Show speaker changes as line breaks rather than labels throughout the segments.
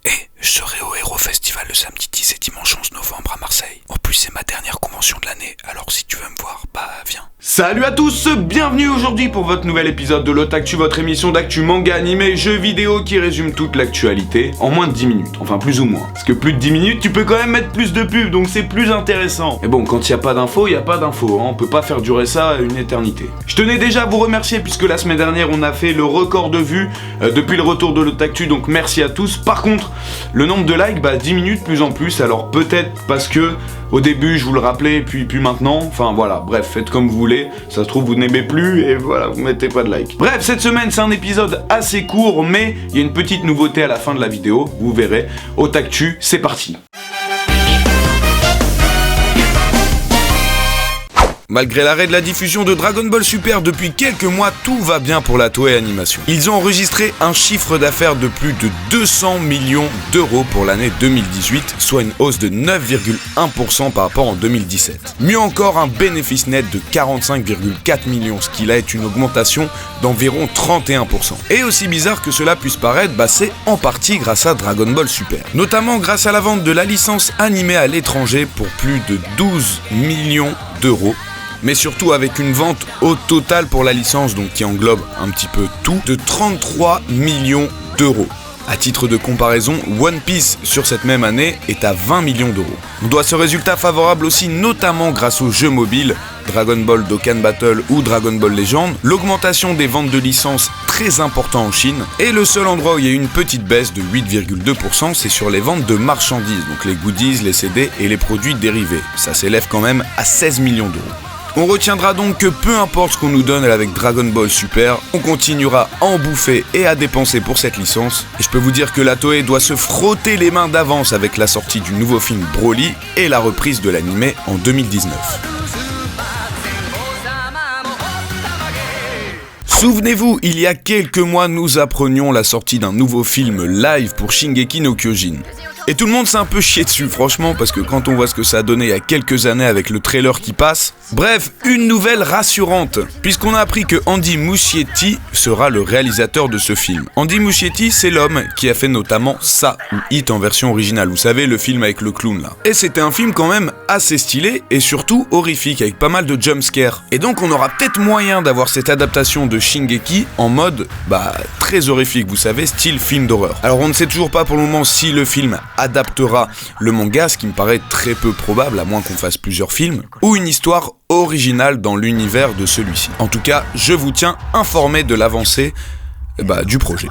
Je serai au Hero Festival le samedi 10 et dimanche 11 novembre à Marseille. En plus, c'est ma dernière convention de l'année, alors si tu veux me voir, viens.
Salut à tous, bienvenue aujourd'hui pour votre nouvel épisode de l'Otaktu, votre émission d'actu manga, animé, jeux vidéo qui résume toute l'actualité en moins de 10 minutes, enfin plus ou moins. Parce que plus de 10 minutes, tu peux quand même mettre plus de pubs, donc c'est plus intéressant. Mais bon, quand il n'y a pas d'infos, il n'y a pas d'infos, on peut pas faire durer ça une éternité. Je tenais déjà à vous remercier puisque la semaine dernière on a fait le record de vues depuis le retour de l'Otaktu, donc merci à tous. Par contre, le nombre de likes diminue de plus en plus, alors peut-être parce que au début je vous le rappelais, puis maintenant, enfin voilà, bref, faites comme vous voulez, ça se trouve vous n'aimez plus et voilà, vous mettez pas de like. Bref, cette semaine c'est un épisode assez court, mais il y a une petite nouveauté à la fin de la vidéo, vous verrez. Otaktu, c'est parti. Malgré l'arrêt de la diffusion de Dragon Ball Super depuis quelques mois, tout va bien pour la Toei Animation. Ils ont enregistré un chiffre d'affaires de plus de 200 millions d'euros pour l'année 2018, soit une hausse de 9,1% par rapport en 2017. Mieux encore, un bénéfice net de 45,4 millions, ce qui là est une augmentation d'environ 31%. Et aussi bizarre que cela puisse paraître, c'est en partie grâce à Dragon Ball Super. Notamment grâce à la vente de la licence animée à l'étranger pour plus de 12 millions d'euros. Mais surtout avec une vente au total pour la licence, donc qui englobe un petit peu tout, de 33 millions d'euros. À titre de comparaison, One Piece sur cette même année est à 20 millions d'euros. On doit ce résultat favorable aussi notamment grâce aux jeux mobiles, Dragon Ball Dokkan Battle ou Dragon Ball Legend, l'augmentation des ventes de licences très important en Chine, et le seul endroit où il y a eu une petite baisse de 8,2%, c'est sur les ventes de marchandises, donc les goodies, les CD et les produits dérivés. Ça s'élève quand même à 16 millions d'euros. On retiendra donc que peu importe ce qu'on nous donne avec Dragon Ball Super, on continuera à en bouffer et à dépenser pour cette licence. Et je peux vous dire que la Toei doit se frotter les mains d'avance avec la sortie du nouveau film Broly et la reprise de l'anime en 2019. Souvenez-vous, il y a quelques mois, nous apprenions la sortie d'un nouveau film live pour Shingeki no Kyojin. Et tout le monde s'est un peu chié dessus, franchement, parce que quand on voit ce que ça a donné il y a quelques années avec le trailer qui passe... Bref, une nouvelle rassurante, puisqu'on a appris que Andy Muschietti sera le réalisateur de ce film. Andy Muschietti, c'est l'homme qui a fait notamment ça, ou Hit en version originale, vous savez, le film avec le clown là. Et c'était un film quand même assez stylé, et surtout horrifique, avec pas mal de jumpscares. Et donc on aura peut-être moyen d'avoir cette adaptation de Shingeki en mode, très horrifique, vous savez, style film d'horreur. Alors on ne sait toujours pas pour le moment si le film adaptera le manga, ce qui me paraît très peu probable, à moins qu'on fasse plusieurs films, ou une histoire originale dans l'univers de celui-ci. En tout cas, je vous tiens informé de l'avancée du projet.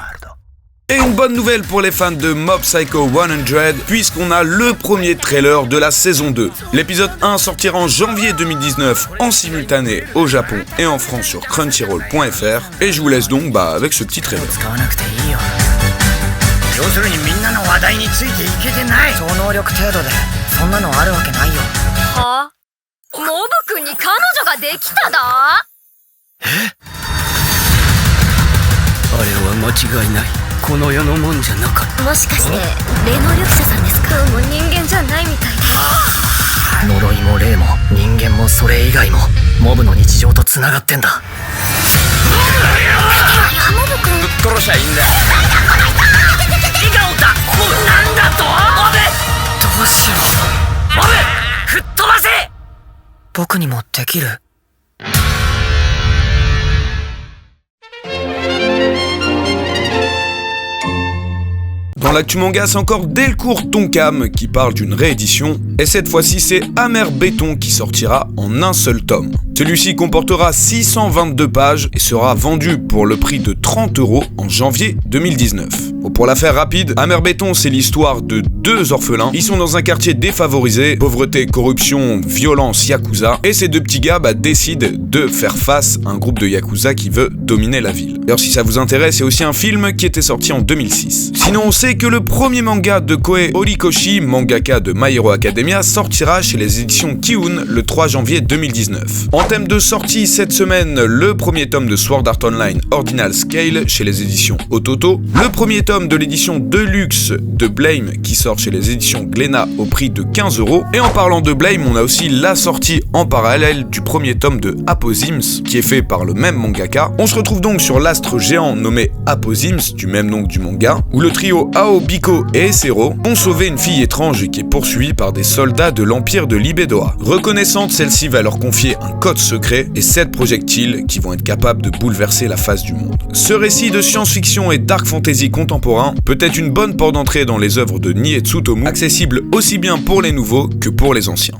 Et une bonne nouvelle pour les fans de Mob Psycho 100, puisqu'on a le premier trailer de la saison 2. L'épisode 1 sortira en janvier 2019 en simultané au Japon et en France sur crunchyroll.fr, et je vous laisse donc avec ce petit trailer.
要するにみんなの話題についていけてない超能力程度でそんなのあるわけないよはぁモブ君に彼女ができただえあれは間違いないこの世のもんじゃなかったもしかして霊能力者さんですかもう人間じゃないみたいで呪いも霊も人間もそれ以外もモブの日常とつながってんだモブ君ぶっ殺しゃいいんだなんだとモブどうしようモブ吹っ飛ばせ僕にもできる
Dans l'actu manga, c'est encore Delcourt Tonkam qui parle d'une réédition, et cette fois-ci c'est Amer Béton qui sortira en un seul tome. Celui-ci comportera 622 pages et sera vendu pour le prix de 30 € en janvier 2019. Bon, pour la faire rapide, Amer Béton c'est l'histoire de deux orphelins. Ils sont dans un quartier défavorisé, pauvreté, corruption, violence, yakuza, et ces deux petits gars décident de faire face à un groupe de yakuza qui veut dominer la ville. D'ailleurs si ça vous intéresse, c'est aussi un film qui était sorti en 2006. Sinon on sait que le premier manga de Koei Horikoshi, mangaka de My Hero Academia, sortira chez les éditions Kiun le 3 janvier 2019. En thème de sortie cette semaine, le premier tome de Sword Art Online Ordinal Scale chez les éditions Ototo, le premier tome tome de l'édition Deluxe de Blame qui sort chez les éditions Glénat au prix de 15€. Et en parlant de Blame, on a aussi la sortie en parallèle du premier tome de Apozyms qui est fait par le même mangaka. On se retrouve donc sur l'astre géant nommé Apozyms, du même nom que du manga, où le trio Ao, Biko et Essero ont sauvé une fille étrange qui est poursuivie par des soldats de l'Empire de Libedoa. Reconnaissante, celle-ci va leur confier un code secret et 7 projectiles qui vont être capables de bouleverser la face du monde. Ce récit de science-fiction et dark fantasy contemporain peut être une bonne porte d'entrée dans les œuvres de Nie Tsutomu, accessible aussi bien pour les nouveaux que pour les anciens.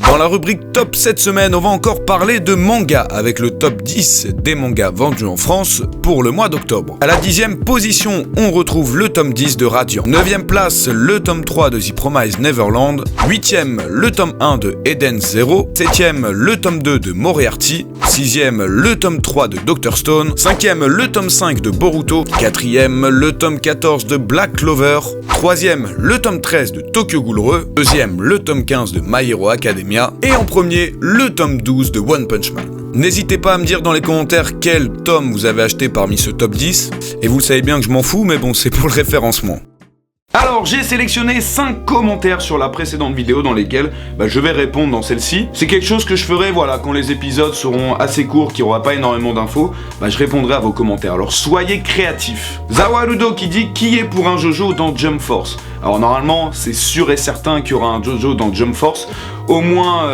Dans la rubrique top cette semaine, on va encore parler de manga avec le top 10 des mangas vendus en France pour le mois d'octobre. À la 10e position, on retrouve le tome 10 de Radiant. 9e place, le tome 3 de The Promised Neverland. 8e, le tome 1 de Eden Zero. 7e, le tome 2 de Moriarty. 6e, le tome 3 de Dr. Stone. 5e, le tome 5 de Boruto. 4e, le tome 14 de Black Clover. 3e, le tome 13 de Tokyo Ghoul. 2e, le tome 15 de My Hero Academia. Et en premier, le tome 12 de One Punch Man. N'hésitez pas à me dire dans les commentaires quel tome vous avez acheté parmi ce top 10. Et vous le savez bien que je m'en fous, mais bon, c'est pour le référencement. Alors j'ai sélectionné 5 commentaires sur la précédente vidéo dans lesquels je vais répondre dans celle-ci. C'est quelque chose que je ferai quand les épisodes seront assez courts, qu'il n'y aura pas énormément d'infos, je répondrai à vos commentaires. Alors soyez créatifs. Zawarudo qui dit qui est pour un Jojo dans Jump Force. Alors normalement c'est sûr et certain qu'il y aura un Jojo dans Jump Force. Au moins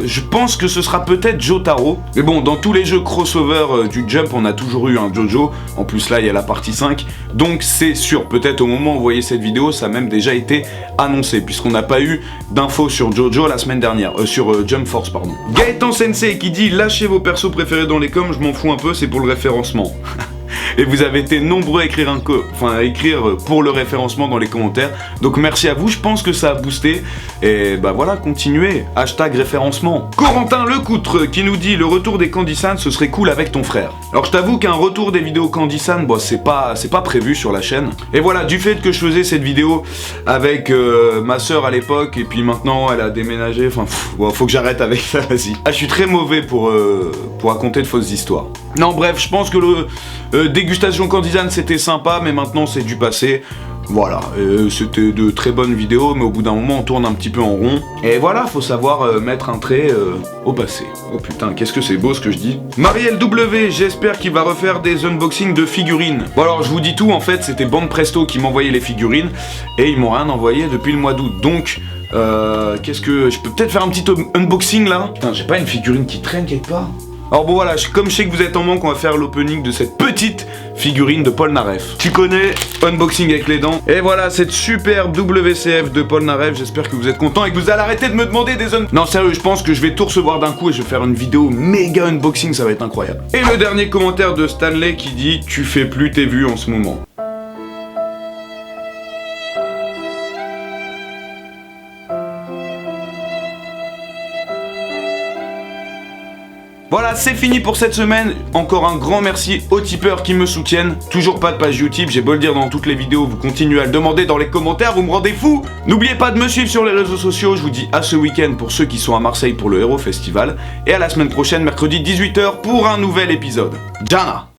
je pense que ce sera peut-être Jotaro. Mais bon, dans tous les jeux crossover du Jump on a toujours eu un Jojo. En plus là il y a la partie 5. Donc c'est sûr, peut-être au moment où vous voyez cette vidéo ça a même déjà été annoncé, puisqu'on n'a pas eu d'infos sur Jojo la semaine dernière, sur Jump Force pardon. Gaëtan Sensei qui dit lâchez vos persos préférés dans les coms, je m'en fous un peu, c'est pour le référencement. Et vous avez été nombreux à écrire pour le référencement dans les commentaires. Donc merci à vous, je pense que ça a boosté. Et voilà, continuez. Hashtag référencement. Corentin Lecoutre qui nous dit le retour des Candy-san, ce serait cool avec ton frère. Alors je t'avoue qu'un retour des vidéos Candy-san, c'est pas prévu sur la chaîne. Et voilà, du fait que je faisais cette vidéo avec ma soeur à l'époque, et puis maintenant elle a déménagé, faut que j'arrête avec ça, vas-y. Je suis très mauvais pour raconter de fausses histoires. Non bref, je pense que le dégustation Candy-san c'était sympa, mais maintenant c'est du passé. Voilà, c'était de très bonnes vidéos, mais au bout d'un moment on tourne un petit peu en rond. Et voilà, faut savoir mettre un trait au passé. Oh putain, qu'est-ce que c'est beau ce que je dis. Marielle W, j'espère qu'il va refaire des unboxings de figurines. Bon alors je vous dis tout, en fait c'était Bande Presto qui m'envoyait les figurines, et ils m'ont rien envoyé depuis le mois d'août. Donc, qu'est-ce que... Je peux peut-être faire un petit unboxing là. Putain, j'ai pas une figurine qui traîne quelque part. Alors bon voilà, comme je sais que vous êtes en manque, on va faire l'opening de cette petite figurine de Paul Naref. Tu connais, unboxing avec les dents. Et voilà, cette superbe WCF de Paul Naref, j'espère que vous êtes contents et que vous allez arrêter de me demander des Non sérieux, je pense que je vais tout recevoir d'un coup et je vais faire une vidéo méga unboxing, ça va être incroyable. Et le dernier commentaire de Stanley qui dit « Tu fais plus tes vues en ce moment ». Voilà, c'est fini pour cette semaine. Encore un grand merci aux tipeurs qui me soutiennent. Toujours pas de page YouTube, j'ai beau le dire dans toutes les vidéos, vous continuez à le demander dans les commentaires, vous me rendez fou. N'oubliez pas de me suivre sur les réseaux sociaux, je vous dis à ce week-end pour ceux qui sont à Marseille pour le Hero Festival. Et à la semaine prochaine, mercredi 18h pour un nouvel épisode. Jana!